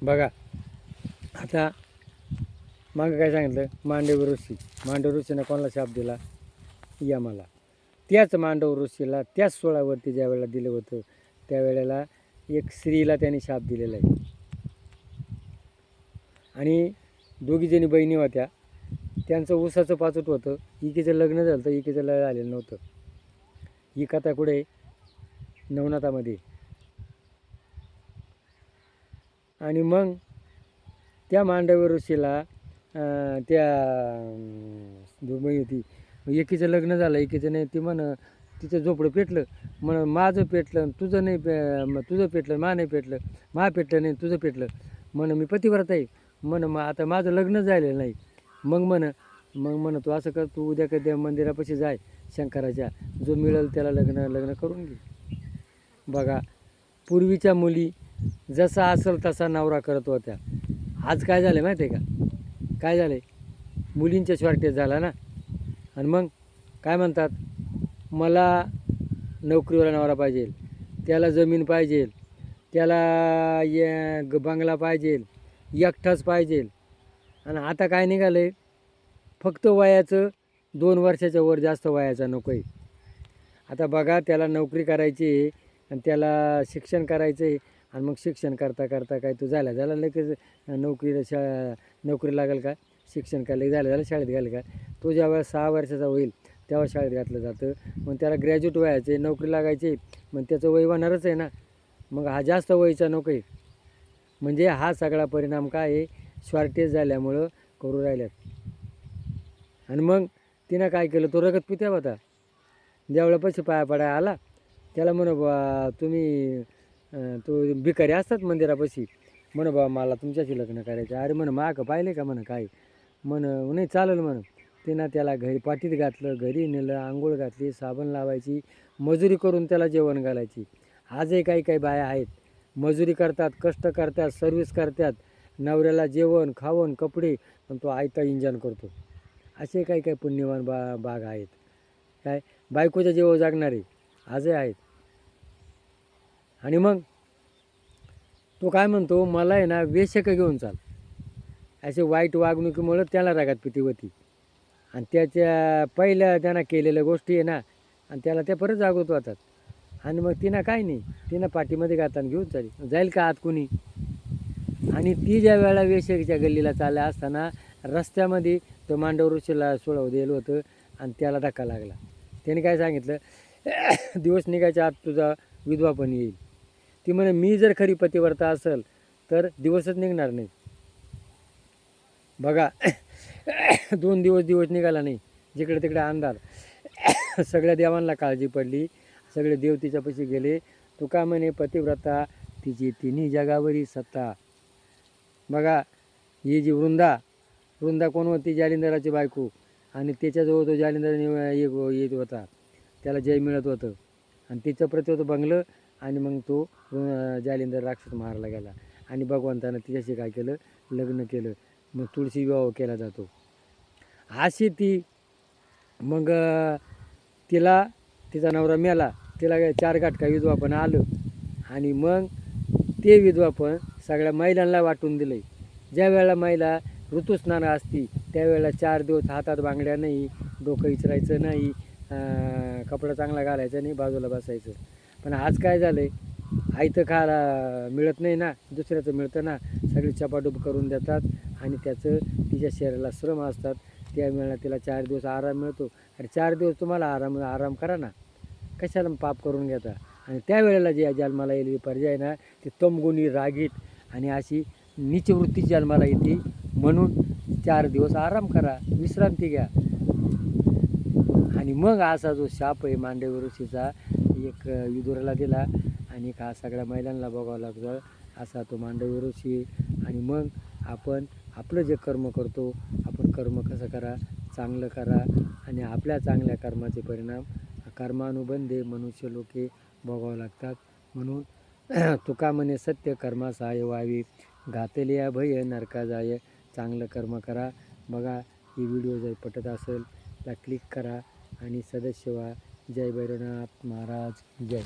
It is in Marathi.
बघा आता मागं काय सांगितलं, मांडव ऋषीनं कोणाला शाप दिला, यमाला. त्याच मांडव ऋषीला त्याच सोळावरती ज्या वेळेला दिलं होतं त्यावेळेला एक स्त्रीला त्याने शाप दिलेला आहे. आणि दोघीजणी बहिणी होत्या, त्यांचं ऊसाचं पाचट होतं, इकीचं लग्न झालं तर इकीचं लग्न आलेलं नव्हतं. ही कथा कुठे, नवनाथामध्ये. आणि मग त्या मांडव ऋषीला त्या दुर्बई होती, एकीचं लग्न झालं एकीचं नाही. ती तिचं झोपडं पेटलं, माझं पेटलं तुझं नाही, तुझं पेटलं नाही पेटलं, पेटलं नाही तुझं पेटलं. मी पतिव्रत आहे. मग आता माझं लग्न झालेलं नाही. मग तू असं कर, तू उद्या कधी मंदिरापाशी जाय शंकराच्या, जो मिळेल त्याला लग्न करून घे. बघा, पूर्वीच्या मुली जसा असेल तसा नवरा करत होत्या. आज काय झालं माहिती आहे का, काय झालं, मुलींच्या शॉर्टेज झाला ना. आणि मग काय म्हणतात, मला नोकरीवाला नवरा पाहिजे, त्याला जमीन पाहिजे, त्याला बंगला पाहिजे, एकटाच पाहिजे. आणि आता काय निघालं आहे, फक्त वयाचं 2 वर्षाच्या वर जास्त वयाचा नको आहे. आता बघा, त्याला नोकरी करायची आणि त्याला शिक्षण करायचं आहे. आणि मग शिक्षण करता करता काय तू झाला लगेच नोकरी लागेल का, शिक्षण करायला झालं शाळेत घाल का. तो ज्यावेळेस 6 वर्षाचा होईल तेव्हा शाळेत घातलं जातं. मग त्याला ग्रॅज्युएट व्हायचे, नोकरी लागायची, मग त्याचं वय होणारच आहे ना. मग हा जास्त वयचा नको आहे. म्हणजे हा सगळा परिणाम काय आहे, शॉर्टेज झाल्यामुळं करू राहिल्यात. आणि मग तिनं काय केलं, तो रगत पित्या होता, ज्यावेळेला पैसे पाया पडाय आला त्याला बा तुम्ही तो भिकारी असतात मंदिरापाशी, बा मला तुमच्याशी लग्न करायचं. अरे मागं पाहिले का काय, नाही चालेल. तिनं त्याला घरी पाठीत घातलं, घरी नेलं, आंघोळ घातली, साबण लावायची, मजुरी करून त्याला जेवण घालायची. आजही काही बाया आहेत, मजुरी करतात, कष्ट करतात, सर्व्हिस करतात, नवऱ्याला जेवण खावण कपडे, पण तो आयता इंजन करतो. असे काही पुण्यवान बाग आहेत, काय बायकोच्या जेव्हा जागणारे आजही आहेत. आणि मग तो काय म्हणतो, मला आहे ना वेश्यक घेऊन चाल. असे वाईट वागणुकीमुळं त्याला रागात पिती होती. आणि त्याच्या पहिल्या त्यांना केलेल्या गोष्टी आहे ना, आणि त्याला त्या परत जागवत होतात. आणि मग तिनं काय नाही, तिनं पाठीमध्ये गाताना घेऊन चाली, जाईल का आत कुणी. आणि ती ज्या वेळेला वेश्येच्या गल्लीला चालल्या असताना रस्त्यामध्ये तो मांडव ऋषीला सोडवं दिलं होतं आणि त्याला धक्का लागला. त्याने काय सांगितलं, दिवस निघायच्या आत तुझा विधवा पण येईल. ती मी जर खरी पतिव्रता असेल तर दिवसच निघणार नाही. बघा, 2 दिवस निघाला नाही, जिकडे तिकडे अंधार. सगळ्या देवांना काळजी पडली, सगळे देव तिच्यापाशी गेले. तू का पतिव्रता तिची तिन्ही जगावरी सत्ता. बघा, ही जी वृंदा कोण होती, जालिंदराची बायको. आणि त्याच्याजवळ तो जालिंदर येत होता, त्याला जय मिळत होतं. आणि तिचं प्रति होतं बंगलं. आणि मग तो जालिंदर राक्षस मारला गेला. आणि भगवंतानं तिच्याशी काय केलं, लग्न केलं. मग तुळशी विवाह केला जातो. अशी ती मग तिचा नवरा मेला, तिला 4 गाठका विधवा पण आलं. आणि मग ते विधवा पण सगळ्या महिलांना वाटून दिलं. ज्या वेळेला महिला ऋतुस्नान असती त्यावेळेला 4 दिवस हातात बांगड्या नाही, डोकं इचरायचं नाही, कपडा चांगला घालायचा नाही, बाजूला बसायचं. पण आज काय झालं आहे, आयतं खायला मिळत नाही ना, दुसऱ्याचं मिळतं ना, सगळी चपाटूप करून देतात. आणि त्याचं तिच्या शरीराला श्रम असतात. त्यावेळेला तिला 4 दिवस आराम मिळतो. अरे 4 दिवस तुम्हाला आराम करा ना, कशाला पाप करून घेता. आणि त्यावेळेला जे जन्माला येईल पर्याय ना, ते तमगुणी रागीट आणि अशी नीचवृत्ती जन्माला येते. म्हणून 4 दिवस आराम करा, विश्रांती घ्या. आणि मग असा जो शाप आहे मांडव ऋषीचा, एक विदुराला दिला आणि एक हा सगळ्या महिलांना बघावं लागतं, असा तो मांडव ऋषी. आणि मग आपण आपलं जे कर्म करतो, आपण कर्म कसं करा, चांगलं करा. आणि आपल्या चांगल्या कर्माचे परिणाम कर्मानुबंधे मनुष्य लोके भोगावं लागतात. म्हणून तुका सत्य कर्मा सहाय्य व्हावी, घातलिया भय नरका जाय. चांगलं कर्म करा. बघा, ही व्हिडिओ जर पटत असेल तर क्लिक करा आणि सदस्य व्हा. जय भैरवनाथ महाराज, जय.